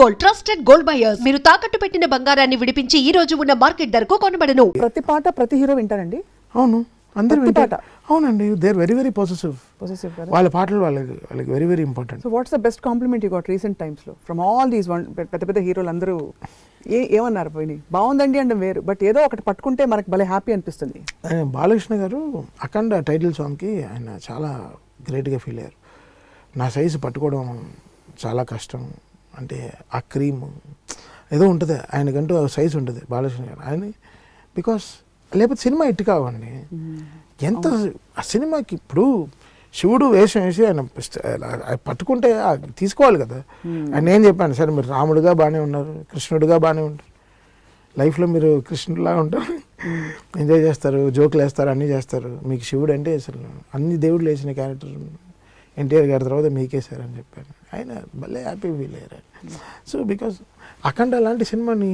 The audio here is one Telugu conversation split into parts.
Gold, trusted gold buyers. మీరు తాకట్టు పెట్టిన బంగారాన్ని విడిపించి ఈ రోజు ఉన్న మార్కెట్ ధరకు కొనబడను. ప్రతి పాట ప్రతి హీరో వింటారండి. అవును, అందరూ ప్రతి వింటారు. పాట. అవునండి, they are very very possessive. కదా. వాళ్ళ పాటలు వాళ్ళకి very very important. So what's the best compliment you got recent times లో ఫ్రమ్ ఆల్ దీస్ పెద్ద పెద్ద హీరోలు అందరూ ఏమన్నారు? పోయి బాగుందండి అంటే వేరు, బట్ ఏదో ఒకటి పట్టుకుంటే మనకు భలే హ్యాపీ అనిపిస్తుంది. ఆయన బాలకృష్ణ గారు అఖండ టైటిల్ సాంగ్కి ఆయన చాలా గ్రేట్గా ఫీల్ అయ్యారు. నా సైజు పట్టుకోవడం చాలా కష్టం, అంటే ఆ క్రీమ్ ఏదో ఉంటుంది ఆయనకంటూ సైజు ఉంటుంది బాలకృష్ణ గారు. ఆయన బికాస్ లేకపోతే సినిమా ఇటు కావండి. ఎంత ఆ సినిమాకి ఇప్పుడు శివుడు వేషం వేసి ఆయన పట్టుకుంటే తీసుకోవాలి కదా. ఆయన ఏం చెప్పాను, సరే మీరు రాముడుగా బాగానే ఉన్నారు, కృష్ణుడిగా బాగానే ఉంటారు, లైఫ్లో మీరు కృష్ణుడిలా ఉంటారు, ఎంజాయ్ చేస్తారు, జోకులు వేస్తారు, అన్నీ చేస్తారు. మీకు శివుడు అంటే అసలు అన్ని దేవుళ్ళు వేసిన క్యారెక్టర్ ఎన్టీఆర్ గారి తర్వాత మీకేసారని చెప్పాను. ఆయన భలే హ్యాపీ ఫీల్ అయ్యారు. సో బికాస్ అఖండ లాంటి సినిమాని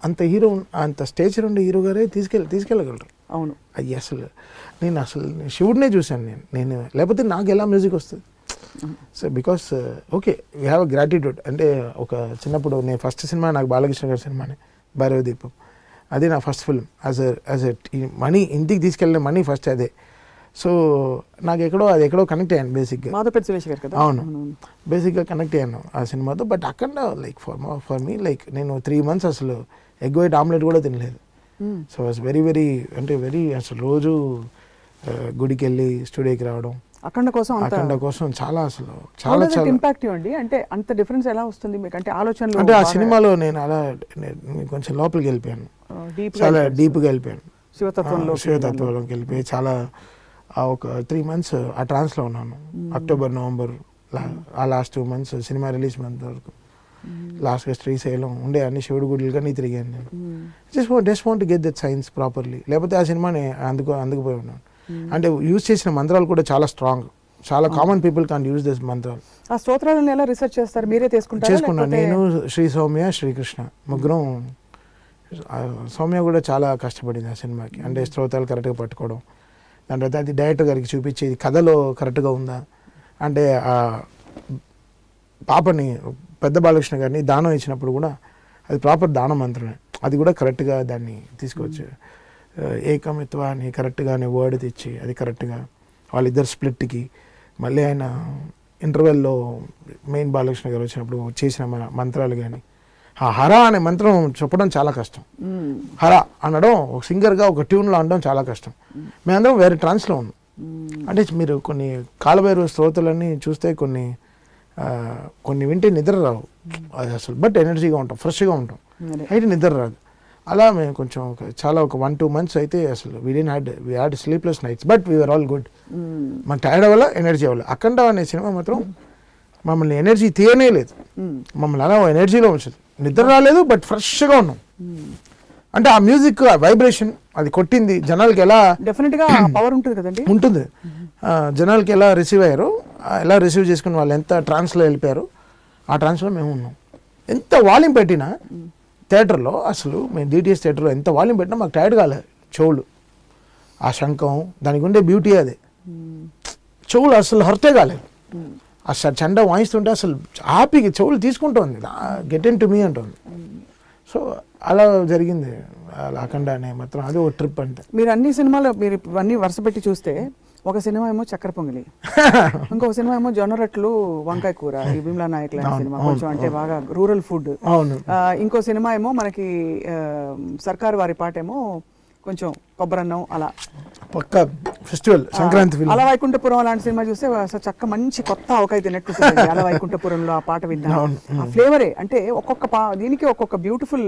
అంత హీరో, అంత స్టేచర్ ఉండే హీరో గారే తీసుకెళ్ళగలరు. అవును, అయ్యి అసలు నేను శివుడినే చూశాను నేను లేకపోతే నాకు ఎలా మ్యూజిక్ వస్తుంది. So because okay we have a gratitude. అంటే ఒక చిన్నప్పుడు నేను ఫస్ట్ సినిమా నాకు బాలకృష్ణ గారి సినిమానే భైరవ దీపం. అది నా first film. As a money ఇంటికి తీసుకెళ్ళిన మనీ ఫస్ట్ అదే. సో నాకు అది ఎక్కడో కనెక్ట్ అయ్యాను బేసిక్గా. అవును, బేసిక్గా కనెక్ట్ అయ్యాను ఆ సినిమాతో. బట్ అక్కడ లైక్ ఫర్ మీ లైక్ నేను 3 months అసలు ఎగ్ వైట్ ఆమ్లెట్ కూడా తినలేదు. సో వాస్ వెరీ వెరీ అంటే వెరీ అసలు రోజు గుడికి వెళ్ళి స్టూడియోకి రావడం అఖండ కోసం చాలా అసలు చాలా ఇంపాక్ట్ ఇవ్వండి. అంటే అంత డిఫరెన్స్ ఎలా వస్తుంది మీకు? అంటే ఆలోచనలు అంటే ఆ సినిమాలో నేను అలా కొంచెం లోపలికి వెళ్ళిపోయాను, చాలా డీప్గా వెళ్ళిపోయాను, శివతత్వంలోకి వెళ్ళిపోయి చాలా ఒక 3 months ఆ ట్రాన్స్లో ఉన్నాను. అక్టోబర్ నవంబర్ ఆ last 2 months cinema release month వరకు లాస్ట్గా శ్రీశైలం ఉండే అన్ని శివుడు గుడులుగానే తిరిగాను నేను. Just want get that science properly. లేకపోతే ఆ సినిమాని అందుకుపోయి ఉన్నాను. అంటే యూజ్ చేసిన మంత్రాలు కూడా చాలా స్ట్రాంగ్, చాలా common people can use this మంత్రాలు. ఆ స్తోత్రాలను ఎలా రీసెర్చ్ చేస్తారు? మీరే చేసుకున్నాను నేను, శ్రీ సౌమ్య, శ్రీకృష్ణ ముగ్గురం. సౌమ్య కూడా చాలా కష్టపడింది ఆ సినిమాకి. అంటే స్తోత్రాలు కరెక్ట్గా పట్టుకోవడం, దాని తర్వాత అది డైరెక్టర్ గారికి చూపించేది కథలో కరెక్ట్గా ఉందా. అంటే ఆ పాపని పెద్ద బాలకృష్ణ గారిని దానం ఇచ్చినప్పుడు కూడా అది ప్రాపర్ దాన మంత్రమే, అది కూడా కరెక్ట్గా దాన్ని తీసుకొచ్చు. ఏకమిత్వ అని కరెక్ట్గా అనే వర్డ్ తెచ్చి అది కరెక్ట్గా వాళ్ళిద్దరు స్ప్లిట్కి మళ్ళీ ఆయన ఇంటర్వెల్లో మెయిన్ బాలకృష్ణ గారు వచ్చినప్పుడు చేసిన మంత్రాలు కానీ ఆ హర అనే మంత్రం చెప్పడం చాలా కష్టం. హర అనడం ఒక సింగర్గా ఒక ట్యూన్లో అనడం చాలా కష్టం. మేమందరం వేరే ట్రాన్స్లో ఉన్నాం. అంటే మీరు కొన్ని కాలభైరవ స్తోత్రాలన్నీ చూస్తే కొన్ని వింటే నిద్ర రావు అసలు, బట్ ఎనర్జీగా ఉంటాం, ఫ్రెష్గా ఉంటాం, అయితే నిద్ర రాదు. అలా మేము కొంచెం చాలా ఒక 1-2 months అయితే అసలు we had sleepless nights, but we're all good. మాకు టైర్డ్ అవ్వాల, ఎనర్జీ అవ్వాలి. అఖండ అనే సినిమా మాత్రం మమ్మల్ని ఎనర్జీ తీయనే లేదు, మమ్మల్ని అలా ఎనర్జీలో ఉంచదు. నిద్ర రాలేదు, బట్ ఫ్రెష్గా ఉన్నాం. అంటే ఆ మ్యూజిక్ వైబ్రేషన్ అది కొట్టింది జనాలకి. ఎలా డెఫినెట్గా పవర్ ఉంటుంది కదండి, ఉంటుంది. జనాలకి ఎలా రిసీవ్ అయ్యారో, ఎలా రిసీవ్ చేసుకుని వాళ్ళు ఎంత ట్రాన్స్లో వెళ్ళిపోయారో ఆ ట్రాన్స్లో మేము ఉన్నాం. ఎంత వాల్యూమ్ పెట్టినా థియేటర్లో, అసలు మేము డిటిఎస్ థియేటర్లో ఎంత వాల్యూమ్ పెట్టినా మాకు టైర్డ్ కాలేదు. చెవులు ఆ శంఖం దానికి ఉండే బ్యూటీ అదే, చెవులు అసలు హర్టే కాలేదు. అసలు చండ వాయిస్తుంటే అసలు హ్యాపీగా చెవులు తీసుకుంటుంది, గెట్ ఇన్ టు మీ అంటుంది. సో అలా జరిగింది అఖండ అనే మాత్రం. అది ఒక ట్రిప్. అంటే మీరు అన్ని సినిమాలు మీరు అన్ని వరుస పెట్టి చూస్తే ఒక సినిమా ఏమో చక్కెర పొంగలి, ఇంకొక సినిమా ఏమో జొన్న రొట్టెలు వంకాయ కూర, ఈ బిమ్లా నాయక్ లాంటి సినిమా కొంచెం అంటే బాగా రూరల్ ఫుడ్. ఇంకో సినిమా ఏమో మనకి సర్కారు వారి పాట ఏమో కొంచెం కొబ్బరన్నం అలా పక్క ఫెస్టివల్ సంక్రాంతి. అలా వైకుంఠపురం అలాంటి సినిమా చూస్తే చక్క మంచి కొత్త ఆవకాయ తిన్నట్టు అలా వైకుంఠపురంలో ఆ పాట విన్నాను. ఆ ఫ్లేవరే అంటే ఒక్కొక్క దీనికి ఒక్కొక్క బ్యూటిఫుల్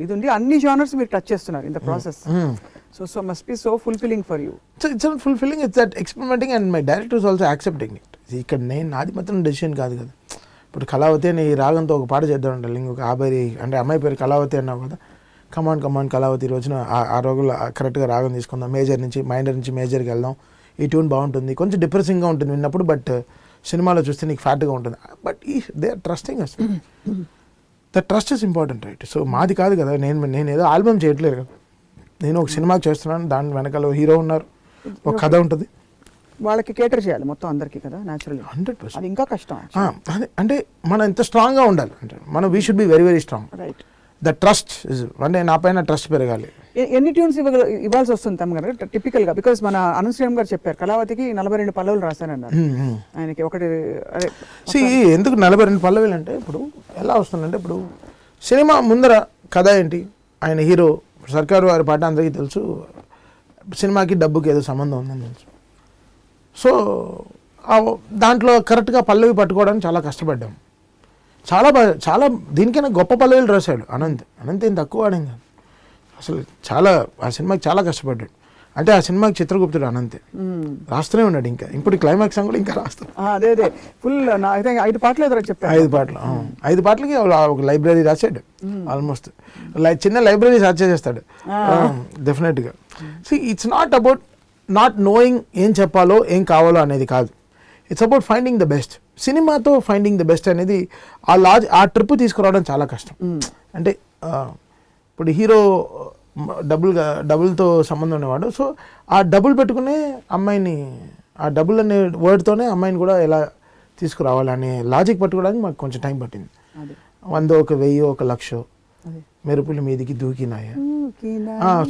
ఇది ఉంది. అన్ని జానర్స్ మీరు టచ్ చేస్తున్నారు in the process. So must be so fulfilling for you. It's not fulfilling, it's that experimenting, and my director is also accepting it. ఇక్కడ నాది మాత్రం డెసిషన్ కాదు కదా. ఇప్పుడు కళావతి అని రాగంతో ఒక పాట చేద్దాం ఉండాలి, ఇంకొక అంటే అమ్మాయి పేరు కళావతి అన్నావు కదా, కమాన్ కళావతి రోజున ఆ రోజుల్లో కరెక్ట్గా రాగం తీసుకుందాం, మైనర్ నుంచి మేజర్కి వెళ్దాం, ఈ ట్యూన్ బాగుంటుంది, కొంచెం డిప్రెసింగ్గా ఉంటుంది విన్నప్పుడు, బట్ సినిమాలో చూస్తే నీకు ఫ్యాట్గా ఉంటుంది. But they are trusting us. The trust is important, right? So మాది కాదు కదా, నేను ఏదో ఆల్బమ్ చేయట్లేదు కదా, నేను ఒక సినిమాకి చేస్తున్నాను, దాని వెనకాల హీరో ఉన్నారు, ఒక కథ ఉంటుంది, వాళ్ళకి కేటర్ చేయాలి మొత్తం అందరికీ కదా న్యాచురల్లీ. 100%. అది ఇంకా కష్టం. అదే అంటే మనం ఎంత స్ట్రాంగ్గా ఉండాలి అంటే మనం we should be very very strong. Right. The trust అంటే నా పైన ట్రస్ట్ పెరగాలి. ఎన్ని ట్యూన్స్ ఇవ్వాల్సి వస్తుంది తమ్ముగారు టిపికల్ గా? బికాస్ మన అనంత్ శ్రీరామ్ గారు చెప్పారు కళావతికి 42 పల్లవులు రాశానన్నారు ఆయనకి. ఒకటి ఎందుకు 42 పల్లవులు అంటే ఇప్పుడు ఎలా వస్తుందంటే ఇప్పుడు సినిమా ముందర కథ ఏంటి, ఆయన హీరో సర్కారు వారి పాట అందరికీ తెలుసు, సినిమాకి డబ్బుకి ఏదో సంబంధం ఉందని తెలుసు. సో దాంట్లో కరెక్ట్గా పల్లవి పట్టుకోవడానికి చాలా కష్టపడ్డాం. చాలా దీనికైనా గొప్ప పల్లవిలు రాశాడు అనంత్ ఏం తక్కువ ఆడేం కాదు అసలు. చాలా ఆ సినిమాకి చాలా కష్టపడ్డాడు. అంటే ఆ సినిమాకి చిత్రగుప్తుడు అనంతే రాస్తూనే ఉన్నాడు. ఇంకా ఇప్పుడు క్లైమాక్స్ కూడా ఇంకా రాస్తాడు. అదే ఫుల్ 5 పాటలు ఎదురు చెప్పారు. 5 పాటలు 5 పాటలకి ఒక లైబ్రరీ రాశాడు ఆల్మోస్ట్. చిన్న లైబ్రరీ చేస్తాడు డెఫినెట్గా. So it's not about not knowing ఏం చెప్పాలో ఏం కావాలో అనేది కాదు. It's about finding the best. సినిమాతో ఫైండింగ్ ద బెస్ట్ అనేది ఆ ట్రిప్ తీసుకురావడం చాలా కష్టం. అంటే ఇప్పుడు హీరో డబుల్తో సంబంధం ఉండేవాడు. సో ఆ డబుల్ పెట్టుకునే అమ్మాయిని, ఆ డబుల్ అనే వర్డ్తోనే అమ్మాయిని కూడా ఎలా తీసుకురావాలనే లాజిక్ పట్టుకోవడానికి మాకు కొంచెం టైం పట్టింది. 100 ఒక 1000 ఒక 1,00,000 మెరుపుల మీదికి దూకినాయా.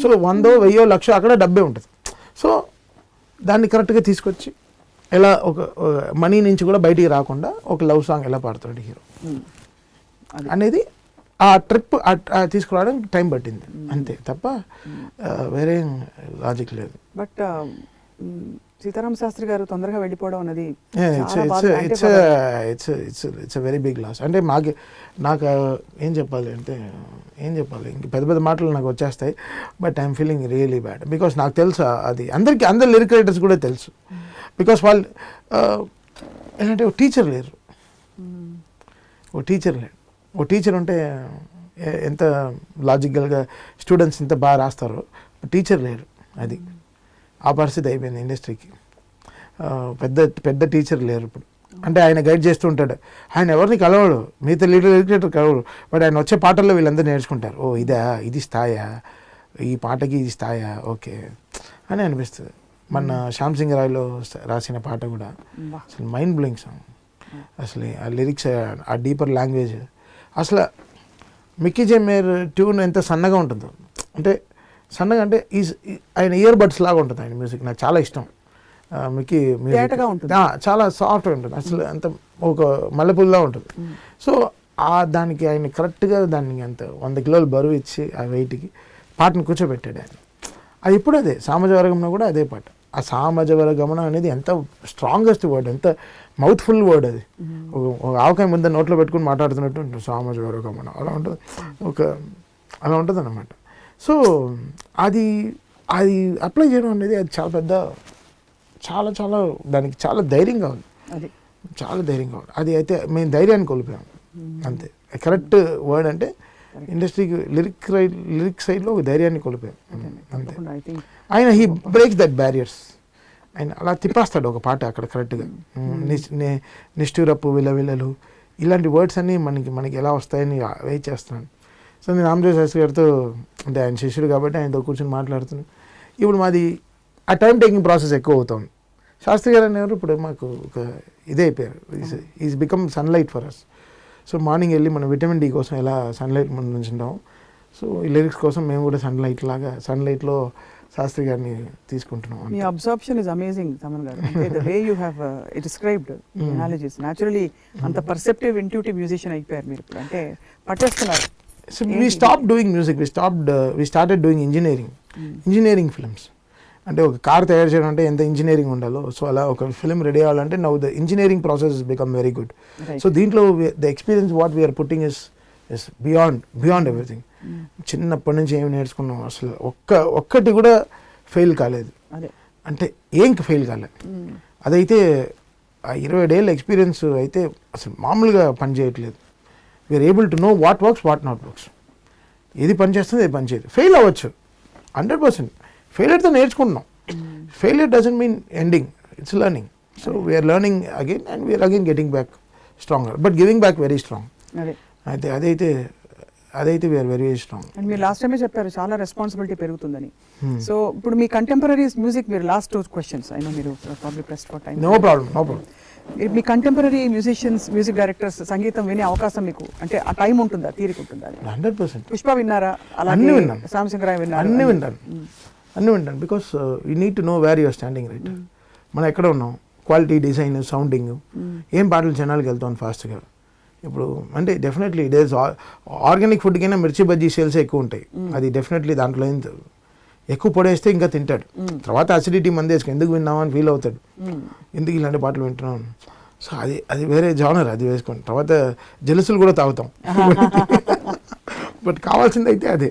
సో 100 1000 1,00,000 అక్కడ డబ్బే ఉంటుంది. సో దాన్ని కరెక్ట్గా తీసుకొచ్చి ఎలా ఒక మనీ నుంచి కూడా బయటికి రాకుండా ఒక లవ్ సాంగ్ ఎలా పాడతాడు హీరో అనేది ఆ ట్రిప్ తీసుకురావడానికి టైం పట్టింది అంతే తప్ప వేరే లాజిక్ లేదు. బట్ సీతారామ శాస్త్రి గారు తొందరగా వెళ్ళిపోవడం అనేది ఇట్స్ వెరీ బిగ్ లాస్. అంటే నాకు ఏం చెప్పాలి ఇంక పెద్ద పెద్ద మాటలు నాకు వచ్చేస్తాయి. But I'm feeling really bad because నాకు తెలుసు అది అందరు లిరిక్ రైటర్స్ కూడా తెలుసు. బికాస్ వాళ్ళు ఏంటంటే ఓ టీచర్ లేరు. ఓ టీచర్ ఉంటే ఎంత లాజికల్గా స్టూడెంట్స్ ఎంత బాగా రాస్తారో, టీచర్ లేరు. అది ఆ పరిస్థితి అయిపోయింది ఇండస్ట్రీకి. పెద్ద టీచర్ లేరు ఇప్పుడు. అంటే ఆయన గైడ్ చేస్తూ ఉంటాడు, ఆయన ఎవరిని కలవడు, మిగతా లిటరేటర్ కలవడు. బట్ ఆయన వచ్చే పాటల్లో వీళ్ళందరూ నేర్చుకుంటారు. ఓ ఇది స్థాయా, ఈ పాటకి ఇది స్థాయా, ఓకే అని అనిపిస్తుంది. మన శ్యామ్ సింగ్ రాయ్లో రాసిన పాట కూడా అసలు మైండ్ బ్లోయింగ్ సాంగ్. అసలు ఆ లిరిక్స్, ఆ డీపర్ లాంగ్వేజ్, అసలు మిక్కీ జే మేయర్ ట్యూన్ ఎంత సన్నగా ఉంటుందో. అంటే సన్నగా అంటే ఆయన ఇయర్ బడ్స్ లాగా ఉంటుంది ఆయన మ్యూజిక్. నాకు చాలా ఇష్టం మిక్కీ మ్యూజిక్. చాలా సాఫ్ట్గా ఉంటుంది అసలు, అంత ఒక మల్లెపూల్లా ఉంటుంది. సో దానికి ఆయన కరెక్ట్గా దాన్ని అంత 100 కిలోలు బరువు ఇచ్చి ఆ వెయిట్కి పాటను కూర్చోబెట్టాడు ఆయన. అది ఇప్పుడు అదే సామజవరగమనం కూడా అదే పాట. ఆ సామజవరగమనం అనేది ఎంత స్ట్రాంగెస్ట్ వర్డ్, ఎంత మౌత్ఫుల్ వర్డ్. అది ఒక ఆవకాయ ముందు నోట్లో పెట్టుకుని మాట్లాడుతున్నట్టు ఉంటుంది సామజవరగమనం. అలా ఉంటుంది అన్నమాట. సో అది అప్లై చేయడం అనేది అది చాలా పెద్ద, చాలా దానికి చాలా ధైర్యంగా ఉంది. అది అయితే మేము ధైర్యాన్ని కోల్పోయాం అంతే. కరెక్ట్ వర్డ్ అంటే ఇండస్ట్రీకి లిరిక్ సైడ్లో ఒక ధైర్యాన్ని కోల్పోయాం అంతే. ఆయన హీ బ్రేక్స్ దట్ బ్యారియర్స్. ఆయన అలా తిప్పేస్తాడు ఒక పాట అక్కడ కరెక్ట్గా. నిష్ఠూరపు విలవిలలు ఇలాంటి వర్డ్స్ అన్నీ మనకి ఎలా వస్తాయని వెయిట్ చేస్తున్నాను. సో నేను రామజోగ శాస్త్రి గారితో, అంటే ఆయన శిష్యుడు కాబట్టి ఆయనతో కూర్చొని మాట్లాడుతున్నాను. ఇప్పుడు మాది ఆ టైం టేకింగ్ ప్రాసెస్ ఎక్కువ అవుతుంది. శాస్త్రి గారు అనేవారు ఇప్పుడు మాకు ఒక ఇదే అయిపోయారు. Is become sunlight for us. So morning వెళ్ళి మనం విటమిన్ డి కోసం ఎలా సన్లైట్ ముందు నుంచి ఉంటాం, సో ఈ లిరిక్స్ కోసం మేము కూడా సన్లైట్లో శాస్త్రి గారిని తీసుకుంటున్నాం. మీ అబ్జర్ప్షన్ ఇస్ అమేజింగ్ తమన్ గారు. The way you have described analogies, naturally అంత పర్సెప్టివ్ ఇంట్యూటివ్ మ్యూజిషియన్ అయిపోయారు మీరు ఇప్పుడు. అంటే పట్టేస్తున్నారు. So we stopped doing music. We started doing engineering films. అంటే ఒక కార్ తయారు చేయడం అంటే ఎంత ఇంజనీరింగ్ ఉండాలో, సో అలా ఒక ఫిల్మ్ రెడీ అవ్వాలంటే now the engineering process become very good. So దీంట్లో the experience what we are putting is beyond everything. చిన్నప్పటి నుంచి ఏమి నేర్చుకున్నాం అసలు ఒక్కటి కూడా ఫెయిల్ కాలేదు. అంటే ఏం ఫెయిల్ కాలేదు. అదైతే ఆ 20 ఏళ్ళ ఎక్స్పీరియన్స్ అయితే అసలు మామూలుగా పని చేయట్లేదు. We're able to know what works, what not works. ఏది పని చేస్తుంది, ఏది పని చేయదు. ఫెయిల్ అవ్వచ్చు 100%. ఫెయిలియర్తో నేర్చుకుంటున్నాం. Failure doesn't mean ending, it's learning. So we're learning again and we're again getting back stronger, but giving back very strong. అయితే అదైతే అదైతే వీఆర్ వెరీ స్ట్రాంగ్. అండ్ మీరు లాస్ట్ టైమే చెప్పారు చాలా రెస్పాన్సిబిలిటీ పెరుగుతుందని. సో ఇప్పుడు మీ కంటెంపరీ మ్యూజిక్, మీరు లాస్ట్ 2 questions, అయినా మీరు probably press for time. No problem. మీ కంటెంపరీ మ్యూజిషియన్స్, మ్యూజిక్ డైరెక్టర్స్ సంగీతం వినే అవకాశం మీకు అంటే ఆ టైం ఉంటుందా, తీరిక ఉంటుందా? 100%. పుష్ప విన్నారా? అన్ని విన్నాను. సామ్సింగ్ రాయ్ విన్నారా? అన్ని వింటాను because you need to know where you're standing, right? మనం ఎక్కడ ఉన్నాం, క్వాలిటీ, డిజైన్, సౌండింగ్, ఏం పాటలు జనాలకు వెళ్తాం ఫాస్ట్గా. ఇప్పుడు అంటే definitely it is organic food కైనా మిర్చి బజ్జీ సేల్స్ ఎక్కువ ఉంటాయి. అది డెఫినెట్లీ దాంట్లో ఏం ఎక్కువ పొడేస్తే ఇంకా తింటాడు, తర్వాత అసిడిటీ మంది వేసుకుని ఎందుకు విన్నామని ఫీల్ అవుతాడు, ఎందుకు ఇలాంటి పాటలు వింటున్నాం. సో అది వేరే జానర్, అది వేసుకోండి. తర్వాత జలుసులు కూడా తాగుతాం. బట్ కావాల్సింది అయితే అదే.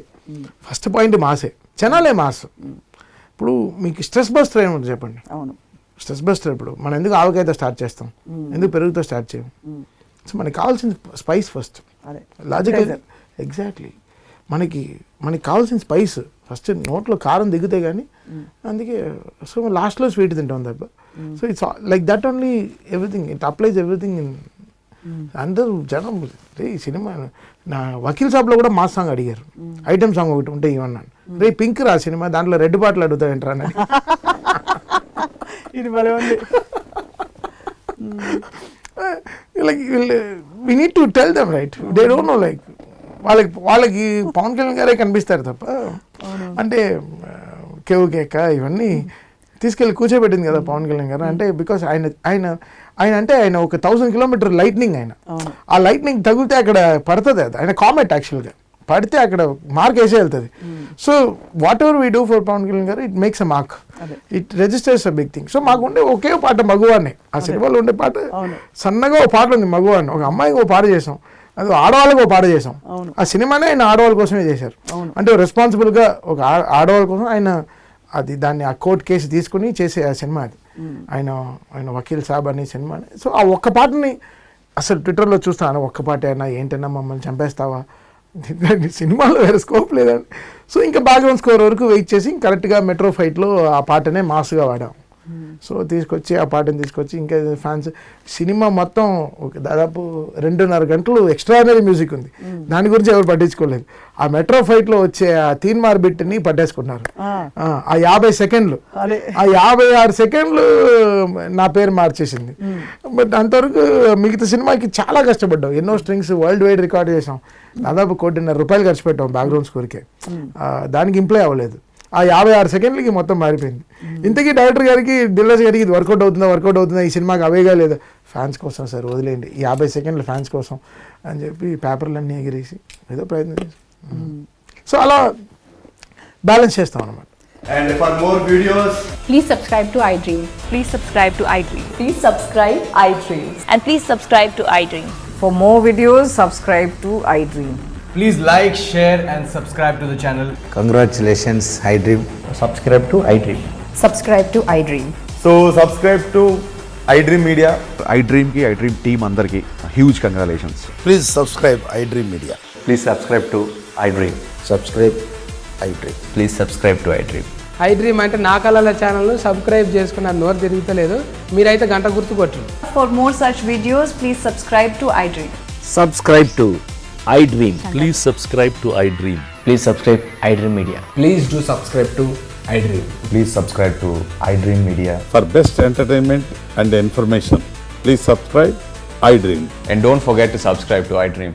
ఫస్ట్ పాయింట్ మాసే, జనాలే మాస్. ఇప్పుడు మీకు స్ట్రెస్ బస్టర్ ఏముంటుంది చెప్పండి? అవును, స్ట్రెస్ బస్టర్. ఇప్పుడు మనం ఎందుకు ఆవకాయతో స్టార్ట్ చేస్తాం, ఎందుకు పెరుగుతో స్టార్ట్ చేయం? సో మనకి కావాల్సిన స్పైస్ ఫస్ట్, లాజికల్. ఎగ్జాక్ట్లీ, మనకి కావాల్సిన స్పైస్ ఫస్ట్. నోట్లో కారం దిగితే కానీ అందుకే సో లాస్ట్లో స్వీట్ తింటాం తప్ప. So it's like that only, everything it applies everything in. అందరూ జనం ఈ సినిమా నా వకీల్ సాబ్లో కూడా మాస్ సాంగ్ అడిగారు, ఐటమ్ సాంగ్ ఒకటి ఉంటే ఇవన్నాను. రే పింక్ రా సినిమా, దాంట్లో రెడ్ పాటలు అడుగుతాయంటారా అని. ఇది భలే ఉంది. like we need to tell them, right? They don't know, like వాళ్ళకి పవన్ కళ్యాణ్ గారే కనిపిస్తారు తప్ప, అంటే కేవ్ కేక ఇవన్నీ తీసుకెళ్ళి కూర్చోబెట్టింది కదా పవన్ కళ్యాణ్ గారు. అంటే బికాస్ ఆయన ఒక 1000 కిలోమీటర్ లైట్నింగ్. ఆ లైట్నింగ్ తగిలితే అక్కడ పడుతుంది, అది ఆయన కామెట్ యాక్చువల్గా పడితే అక్కడ మార్క్ వేసే వెళ్తుంది. So whatever we do for Pawan Kalyan garu, it makes a mark, it registers a big thing. So మాకు ఉండే ఒకే పాట మగువాన్ని, ఆ సినిమాలో ఉండే పాట సన్నగా ఒక పాట ఉంది మగువాన్ని. ఒక అమ్మాయికి ఒక పాట చేసాం, అది ఆడవాళ్ళకి ఒక పాట చేసాం. ఆ సినిమానే ఆయన ఆడవాళ్ళ కోసమే చేశారు. అంటే రెస్పాన్సిబుల్గా ఒక ఆడవాళ్ళ కోసం ఆయన దాన్ని ఆ కోర్టు కేసు తీసుకుని చేసే ఆ సినిమా అది. ఆయన వకీల్ సాబ్ అనే సినిమా. సో ఆ ఒక్క పాటని అసలు ట్విట్టర్లో చూస్తాను, ఒక్క పాట అయినా ఏంటన్నా మమ్మల్ని చంపేస్తావా, సినిమాలో వేరే స్కోప్ లేదండి. సో ఇంకా బ్యాక్గ్రౌండ్ స్కోర్ వరకు వెయిట్ చేసి కరెక్ట్గా మెట్రో ఫైట్లో ఆ పాటనే మాస్గా వాడాం. సో తీసుకొచ్చి ఆ పాటను తీసుకొచ్చి ఇంకా ఫ్యాన్స్ సినిమా మొత్తం ఒక దాదాపు 2.5 గంటలు ఎక్స్ట్రాడినరీ మ్యూజిక్ ఉంది. దాని గురించి ఎవరు పట్టించుకోలేదు. ఆ మెట్రో ఫైట్లో వచ్చే ఆ తీన్మార్ బిట్ని పట్టేసుకున్నారు. ఆ 50 సెకండ్లు, ఆ 56 సెకండ్లు నా పేరు మార్చేసింది. బట్ అంతవరకు మిగతా సినిమాకి చాలా కష్టపడ్డాం, ఎన్నో స్ట్రింగ్స్ వరల్డ్ వైడ్ రికార్డ్ చేసాం, దాదాపు 1.5 కోటి ఖర్చు పెట్టాం బ్యాక్గ్రౌండ్ స్కోర్కే. దానికి ఇంప్లై అవ్వలేదు. ఆ 56 సెకండ్లకి మొత్తం మారిపోయింది. ఇంతకీ డైరెక్టర్ గారికి, దిల్రాజు గారికి ఇది వర్కౌట్ అవుతుందా, ఈ సినిమాకి అవేగా లేదా, ఫ్యాన్స్ కోసం సార్ వదిలేయండి 50 సెకండ్లు ఫ్యాన్స్ కోసం అని చెప్పి పేపర్లన్నీ ఎగిరేసి ఏదో ప్రయత్నం చేస్తాం. సో అలా బ్యాలెన్స్ చేస్తాం అన్నమాట. And for more videos, please subscribe to iDream. Please subscribe to iDream. Please subscribe iDream. And please subscribe to iDream. For more videos, subscribe to iDream. please like, share and subscribe to the channel. Congratulations, iDream. Subscribe to iDream. Subscribe to iDream. So subscribe to iDream Media. iDream team andarki huge congratulations. Please subscribe iDream Media. Please subscribe to iDream. Subscribe iDream. Please subscribe to iDream. iDream అంటే నా కళల ఛానల్ను సబ్స్క్రైబ్ చేసుకున్న నోరు తిరుగుతలేదు, మీరైతే గంట గుర్తు కొట్టండి. For more such videos, please subscribe to iDream. Subscribe to iDream. Please subscribe to iDream. Please subscribe iDream Media. Please do subscribe to iDream. Please subscribe to iDream Media. For best entertainment and information, please subscribe iDream. And don't forget to subscribe to iDream.